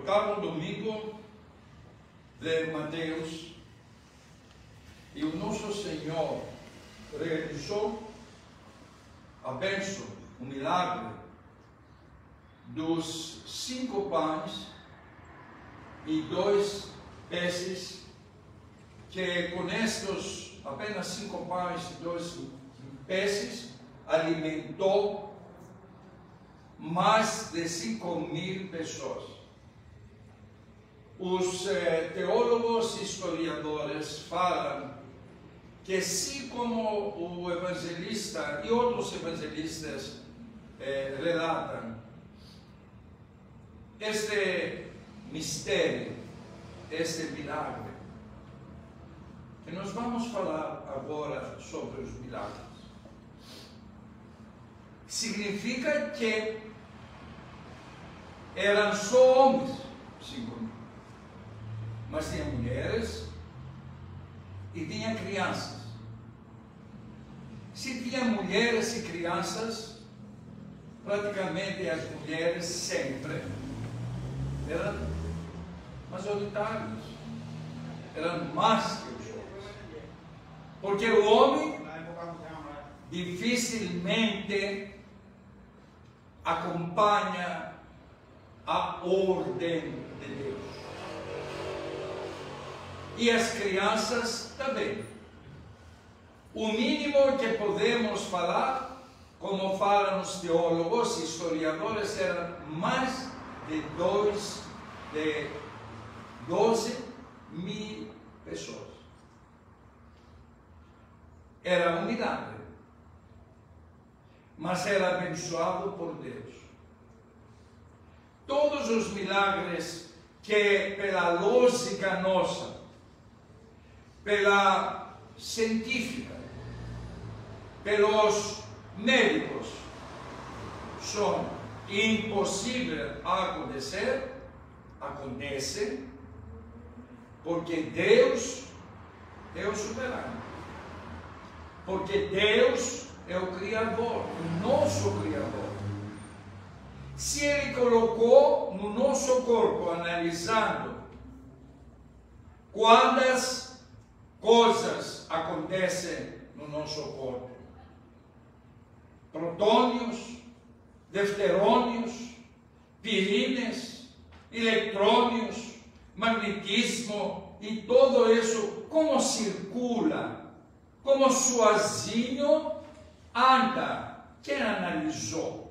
oitavo domingo de Mateus, e o nosso Senhor realizou a bênção, o milagre dos 5 pães e 2 peces, que com estes apenas 5 pães e 2 peces alimentou mais de 5.000 pessoas. Os teólogos e historiadores falam que, assim como o evangelista e outros evangelistas relatam, este mistério, este milagre, que nós vamos falar agora sobre os milagres, significa que eram só homens, 5.000, mas tinha mulheres e tinha crianças. Se tinha mulheres e crianças, praticamente as mulheres sempre eram majoritários, eram mais que os homens, porque o homem dificilmente acompanha a ordem de Deus. E as crianças também. O mínimo que podemos falar, como falam os teólogos e historiadores, era mais de 12.000 pessoas. Era um milagre, mas era abençoado por Deus. Todos os milagres que, pela lógica nossa, pela científica, pelos médicos, são impossíveis a acontecer, acontecem, porque Deus é o soberano. Porque Deus é o Criador, o nosso Criador. Se Ele colocou no nosso corpo, analisando quantas coisas acontecem no nosso corpo: protônios, deuterônios, pirines, eletrônios, magnetismo e tudo isso, como circula, como sozinho anda. Quem analisou?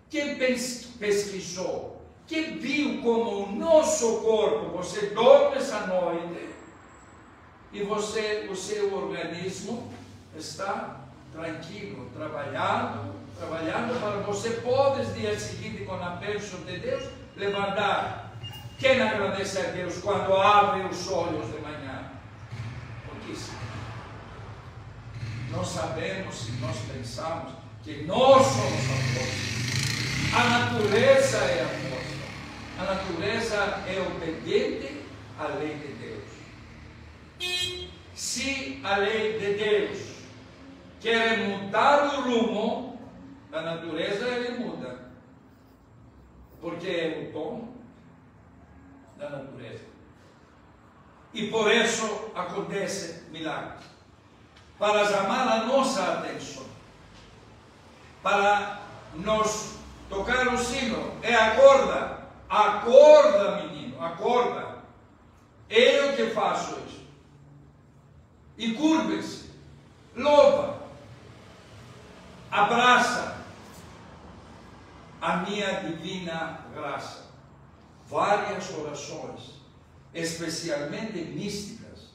Quem pesquisou? Quem viu como o nosso corpo, você dorme essa noite e o seu organismo está tranquilo, trabalhando para você poder, no dia seguinte, com a bênção de Deus, levantar. Quem agradece a Deus quando abre os olhos de manhã? Pouquíssimo. Nós sabemos e nós pensamos que nós somos a força. A natureza é a força. A natureza é obediente à lei de Deus. Se a lei de Deus quer mudar o rumo, a natureza ele muda, porque é o dom da natureza. E por isso acontece milagres, para chamar a nossa atenção, para nos tocar o sino. Acorda menino, acorda, eu que faço isso. E curve-se, louva, abraça a minha divina graça. Várias orações, especialmente místicas,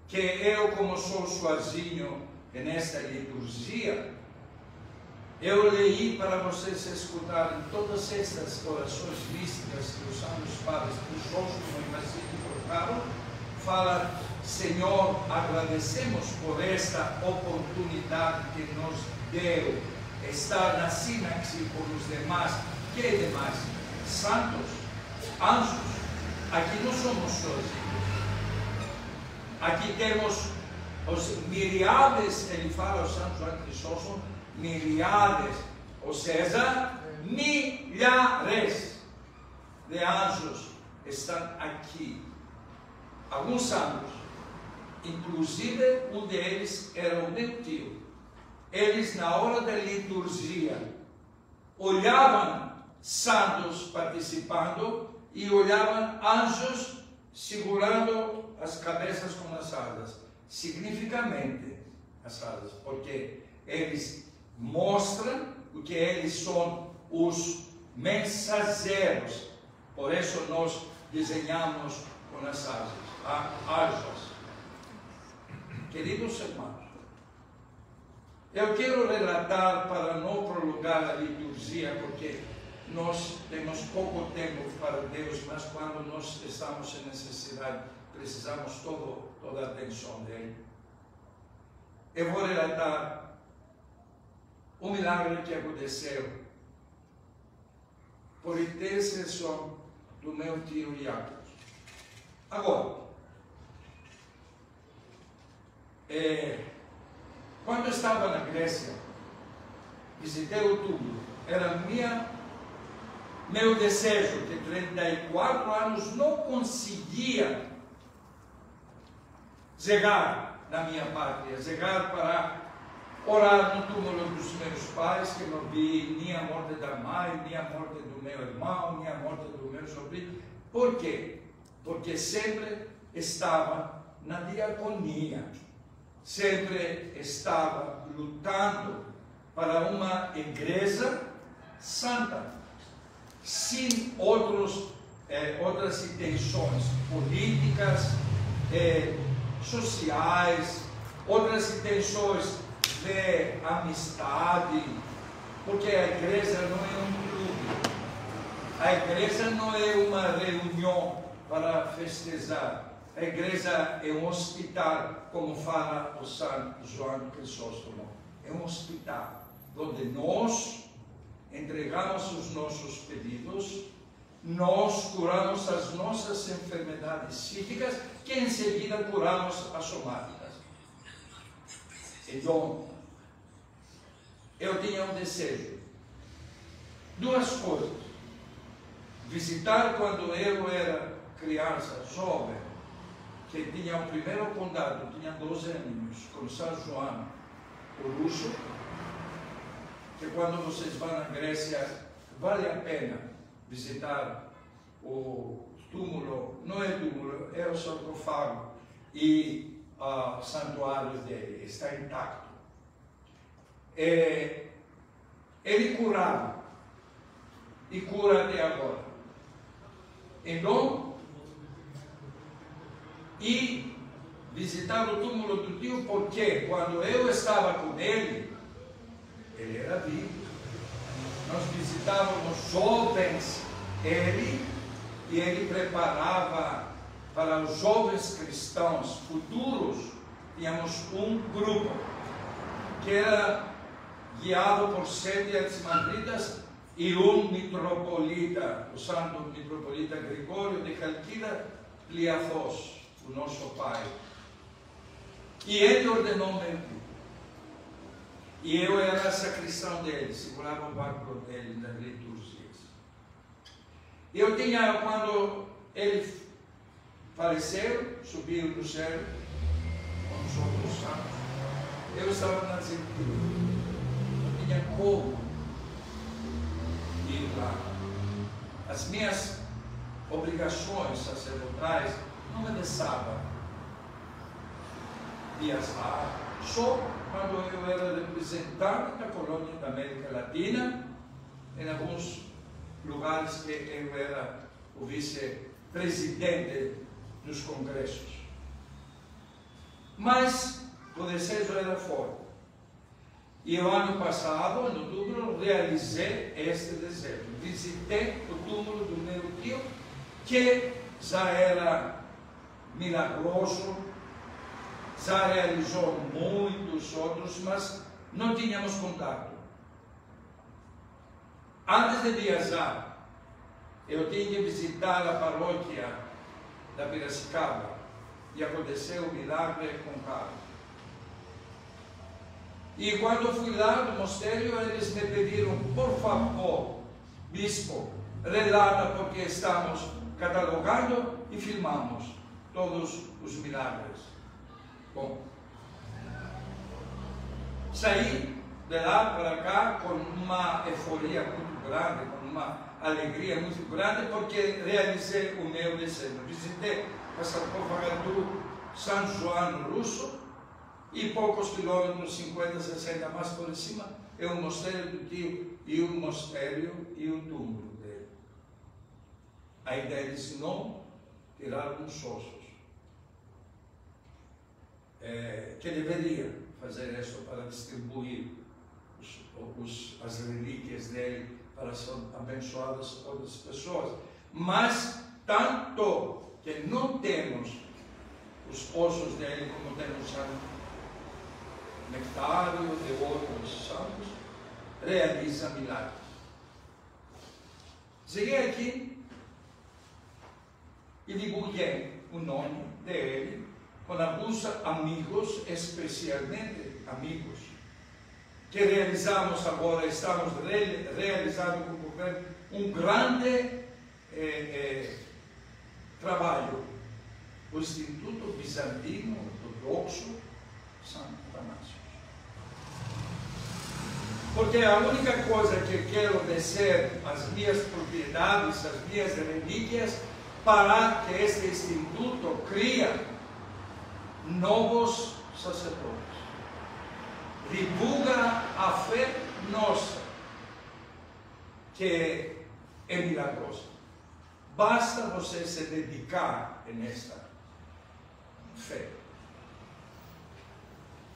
que eu, como sou sozinho nesta liturgia, eu leí para vocês escutarem todas estas orações místicas que os santos padres Crisóstomo e Basílio colocaram. Fala: Senhor, agradecemos por esta oportunidade que nos deu, estar na sinaxi por os demais. Que demais? Santos, anjos. Aqui não somos sozinhos. Aqui temos os miriades, ele fala, os santos Crisóstomo, miriades, ou seja, milhares de anjos estão aqui. Alguns santos, inclusive um deles era o meu tio. Eles, na hora da liturgia, olhavam santos participando e olhavam anjos segurando as cabeças com as asas, significativamente as asas, porque eles mostram que eles são os mensageiros. Por isso nós desenhamos com as asas. Queridos irmãos, eu quero relatar, para não prolongar a liturgia, porque nós temos pouco tempo para Deus, mas quando nós estamos em necessidade, precisamos toda a atenção dele. Eu vou relatar um milagre que aconteceu por intercessão do meu tio Iago. Agora, quando eu estava na Grécia, visitei o túmulo. Era meu desejo, que 34 anos não conseguia chegar na minha pátria, chegar para orar no túmulo dos meus pais, que não vi nem a morte da mãe, nem a morte do meu irmão, nem a morte do meu sobrinho. Por quê? Porque sempre estava na diaconia, sempre estava lutando para uma igreja santa, sem outras intenções políticas, sociais, outras intenções de amistade, porque a igreja não é um clube, a igreja não é uma reunião para festejar, a igreja é um hospital, como fala o Santo João Crisóstomo, é um hospital, onde nós entregamos os nossos pedidos, nós curamos as nossas enfermidades psíquicas, que em seguida curamos as somáticas. Então, eu tinha um desejo, duas coisas: visitar quando eu era criança, jovem, que tinha o primeiro contato, tinha 12 aninhos, com São João, o russo, que quando vocês vão na Grécia, vale a pena visitar o túmulo, não é túmulo, é o sarcófago e o santuário dele, está intacto. Ele curava, e cura até agora. Então, e visitar o túmulo do tio, porque quando eu estava com ele era vivo. Nós visitávamos jovens, e ele preparava para os jovens cristãos futuros. Tínhamos um grupo que era guiado por 7 arcimandritas e um mitropolita, o santo mitropolita Gregório de Calquida Pliathos, o nosso pai. E ele ordenou meu culto. E eu era sacristão dele, segurava o barco dele nas liturgias. Eu tinha, quando ele faleceu, subiu no céu, com os outros santos, eu estava na Argentina, não tinha como ir lá. As minhas obrigações sacerdotais não me deixavam viajar, só quando eu era representante da colônia da América Latina, em alguns lugares que eu era o vice-presidente dos congressos. Mas o desejo era forte. E o ano passado, em outubro, realizei este desejo. Visitei o túmulo do meu tio, que já era milagroso, já realizou muitos outros, mas não tínhamos contato. Antes de viajar, eu tinha que visitar a paróquia da Piracicaba, e aconteceu o milagre com Carlos. E quando eu fui lá no mosteiro, eles me pediram, por favor, bispo, relata, porque estamos catalogando e filmamos todos os milagres. Bom, saí de lá para cá com uma euforia muito grande, com uma alegria muito grande, porque realizei o meu desejo. Visitei Sarcófago São João Russo e poucos quilômetros, 50, 60 mais por cima, é o mosteiro do tio e o mosteiro e o túmulo dele. A ideia de não tirar os ossos, que deveria fazer isso para distribuir as relíquias dele para ser abençoadas por outras pessoas. Mas tanto que não temos os ossos dele como temos São Nectário e outros santos, realiza milagres. Cheguei aqui e divulguei o nome dele com alguns amigos, especialmente amigos, que realizamos agora, estamos realizando com o governo um grande trabalho, o Instituto Bizantino Ortodoxo Santo Atanásio. Porque a única coisa que quero descer as minhas propriedades, as minhas relíquias, para que este instituto crie novos sacerdotes. Divulga a fé nossa, que é milagrosa. Basta você se dedicar nesta fé.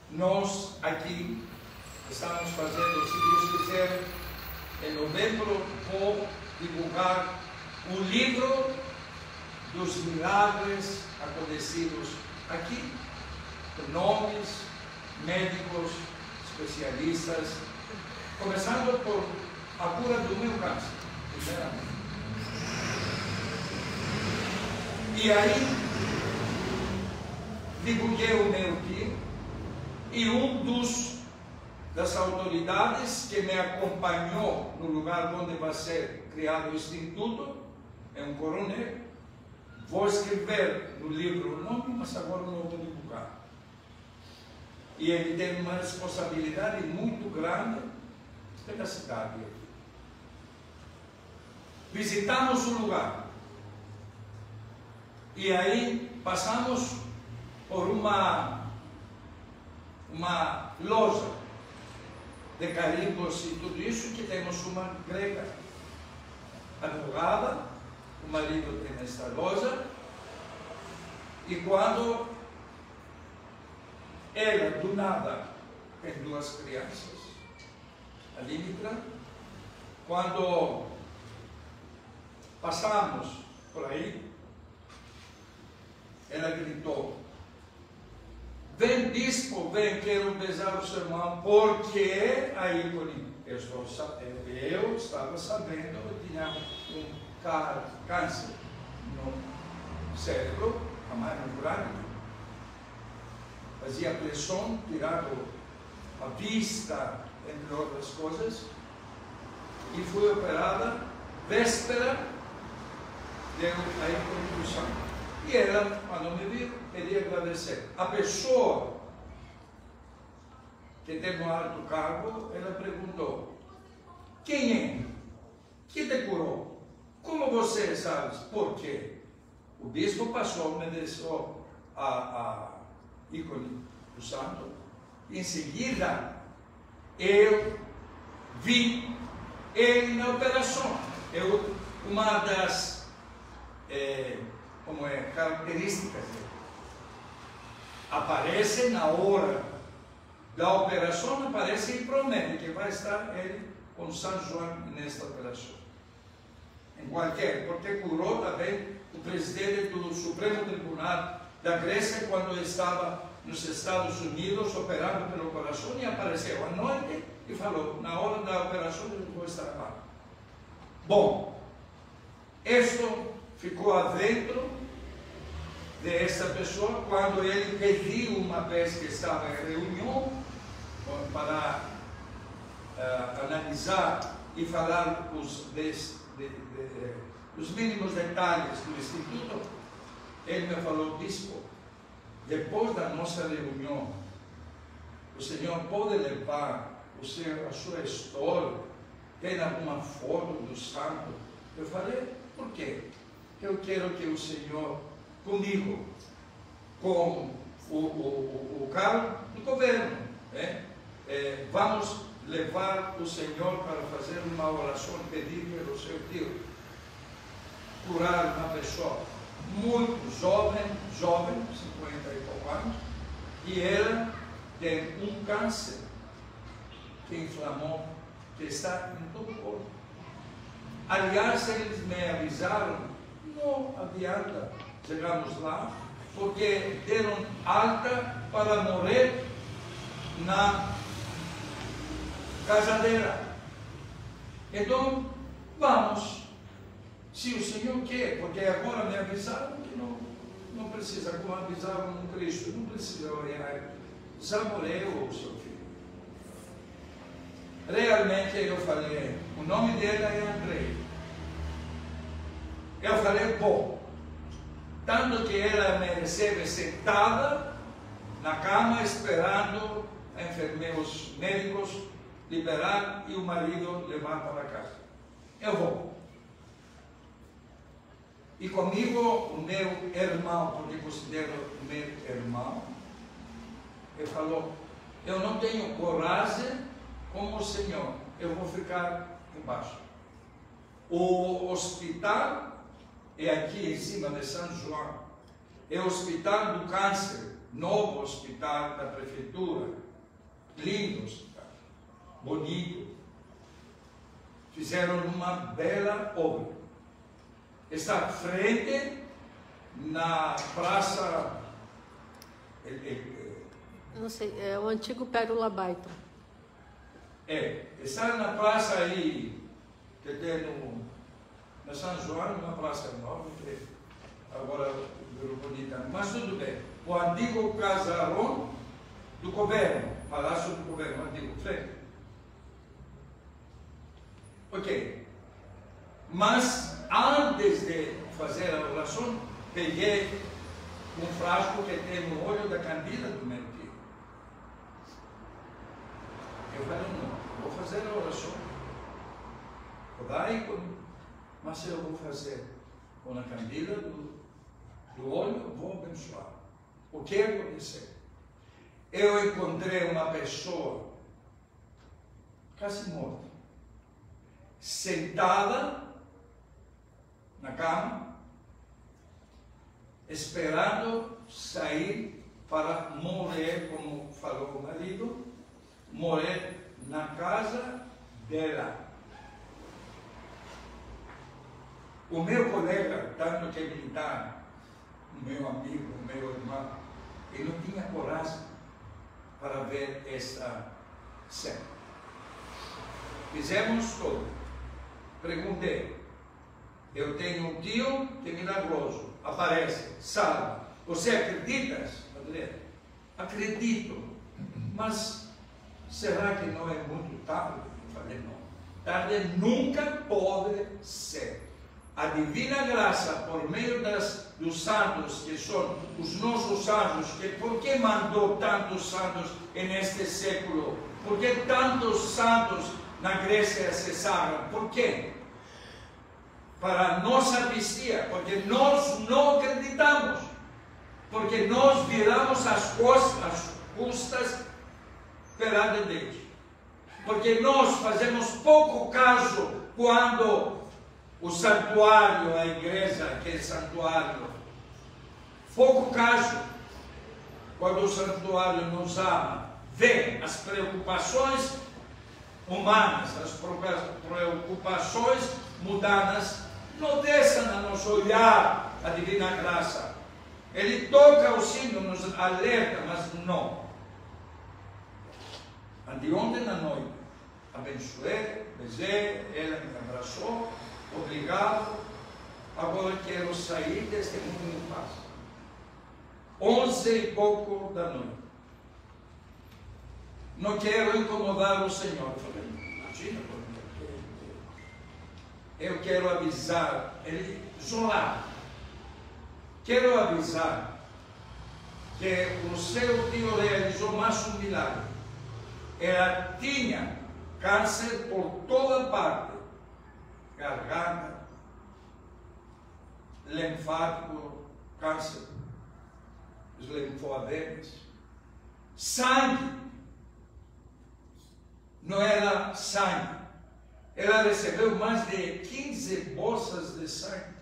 Nós aqui estamos fazendo, se Deus quiser, em novembro, vou divulgar o livro dos milagres acontecidos aqui, com nomes, médicos, especialistas, começando por a cura do meu câncer, primeiramente. E aí, divulguei o meu tio, e das autoridades que me acompanhou no lugar onde vai ser criado o instituto, é um coronel. Vou escrever no livro o nome, mas agora não vou divulgar. E ele tem uma responsabilidade muito grande pela cidade. Visitamos o lugar. E aí passamos por uma loja de carimbos e tudo isso, que temos uma grega advogada, o marido tem esta loja, e quando ela, do nada, tem duas crianças, a Límitra, quando passamos por aí, ela gritou: vem bispo, vem, quero beijar o seu irmão, porque aí eu estava sabendo que tinha um câncer no cérebro, a mais grande, fazia pressão, tirado a vista, entre outras coisas, e fui operada véspera, deu a introdução. E ela, quando me viu, queria agradecer. A pessoa que tem um alto cargo, ela perguntou: quem é? Que te curou? Como você sabe? Por quê? O bispo passou, me deixou a ícone do santo. Em seguida, eu vi ele na operação. Uma das características dele. Aparece na hora da operação, aparece e promete que vai estar ele com São João nesta operação. Em qualquer, porque curou também o presidente do Supremo Tribunal da Grécia quando estava nos Estados Unidos operando pelo coração, e apareceu à noite e falou: na hora da operação eu vou estar lá. Bom, isto ficou adentro dessa pessoa quando ele pediu, uma vez que estava em reunião para analisar e falar os mínimos detalhes do instituto, ele me falou: bispo, depois da nossa reunião, o senhor pode levar a sua história, tem alguma foto do santo? Eu falei: por quê? Eu quero que o senhor, comigo, com o cargo do governo, vamos levar o senhor para fazer uma oração, pedir pelo seu tio, curar uma pessoa muito jovem, 50 e poucos anos, e ela tem um câncer que inflamou, que está em todo o corpo. Aliás, eles me avisaram: não adianta, chegamos lá, porque deram alta para morrer na casa dela. Então, vamos, se o Senhor quer, porque agora me avisaram que não precisa, como avisaram no Cristo, não precisa orar, já morreu o seu filho. Realmente eu falei, o nome dela é André. Eu falei: bom, tanto que ela me recebe sentada na cama, esperando enfermeiros médicos liberar e o marido levar para casa. Eu vou. E comigo o meu irmão, porque considero o meu irmão, ele falou: eu não tenho coragem como o Senhor, eu vou ficar embaixo. O hospital é aqui em cima de São João, é o hospital do câncer, novo hospital da prefeitura, lindo hospital, bonito. Fizeram uma bela obra. Está à frente na praça, não sei, é o antigo Pérola Baita. Está na praça aí, que tem na São João, uma praça nova, que agora virou bonita, mas tudo bem. O antigo casarão do governo, palácio do governo, antigo, frente. Ok. Mas antes de fazer a oração, peguei um frasco que tem no olho da candila do meu tio. Eu falei: não, vou fazer a oração. Vai comigo. Mas eu vou fazer com a candila do olho, vou abençoar. O que aconteceu? Eu encontrei uma pessoa quase morta, sentada na cama, esperando sair para morrer, como falou o marido, morrer na casa dela. O meu colega, tanto que é militar, o meu amigo, o meu irmão, ele não tinha coragem para ver essa cena. Fizemos tudo. Perguntei: eu tenho um tio que é milagroso, aparece, salva. Você acredita, André? Acredito. Mas será que não é muito tarde? Eu falei: não. Tarde nunca pode ser. A divina graça, por meio dos santos, que são os nossos santos, por que mandou tantos santos neste século? Por que tantos santos na Grécia cesaram? Por quê? Para nossa vistia, porque nós não acreditamos, porque nós viramos as custas perante Deus, porque nós fazemos pouco caso quando o santuário, a igreja que é santuário, pouco caso quando o santuário nos ama, vê as preocupações humanas, as preocupações mundanas, não deixam a nos olhar a divina graça. Ele toca o sino, nos alerta, mas não. Anteontem à noite, abençoei, beijei, ela me abraçou, obrigado, agora quero sair deste mundo em paz. 11 e pouco da noite. Não quero incomodar o Senhor. Eu falei: imagina, eu quero avisar, ele isolado. Quero avisar que o seu tio realizou mais um milagre. Ela tinha câncer por toda parte, garganta, linfático, câncer, os linfoadenos, sangue, não era sangue. Ela recebeu mais de 15 bolsas de sangue,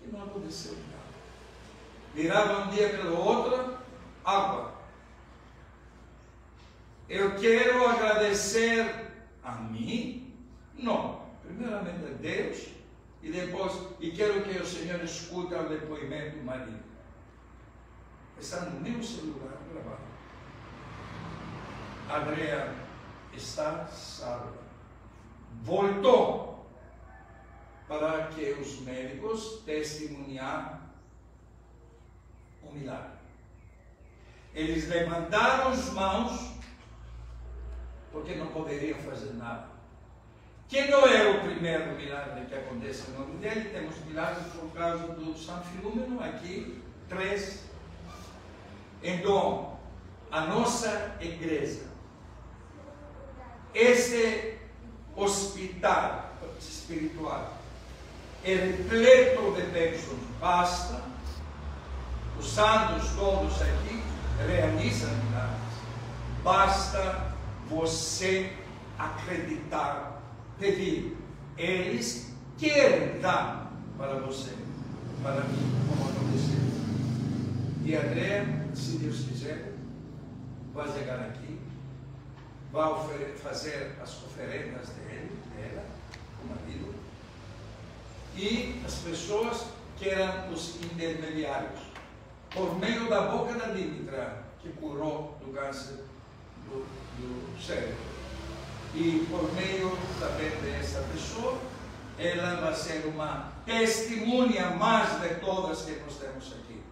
que não aconteceu nada. Virava um dia pelo outro, água. Eu quero agradecer a mim? Não. Primeiramente a Deus, e depois, e quero que o Senhor escute o depoimento do marido. Está no meu celular gravado. Andrea está salva. Voltou para que os médicos testemunharam o milagre. Eles levantaram as mãos porque não poderiam fazer nada. Que não é o primeiro milagre que acontece no nome dele. Temos milagres por causa do São Filomeno, aqui 3. Então, a nossa igreja, este hospital espiritual é repleto de bênçãos. Basta, os santos todos aqui realizam milagres. Basta você acreditar, pedir. Eles querem dar para você, para mim, como aconteceu. E André, se Deus quiser, vai chegar aqui, vai fazer as oferendas dela, o marido, e as pessoas que eram os intermediários, por meio da boca da Dimitra, que curou do câncer do cérebro. E por meio também dessa pessoa, ela vai ser uma testemunha mais de todas que nós temos aqui.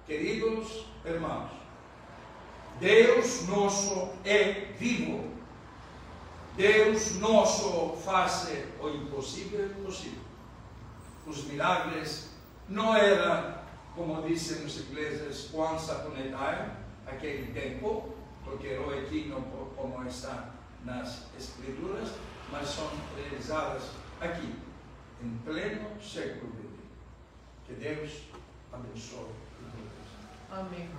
Queridos irmãos, Deus nosso é vivo. Deus nosso faz o impossível possível. Os milagres não eram, como dizem os ingleses, once upon a time, aquele tempo, porque hoje aqui não como está nas escrituras, mas são realizadas aqui, em pleno século XX. Que Deus abençoe. Amém.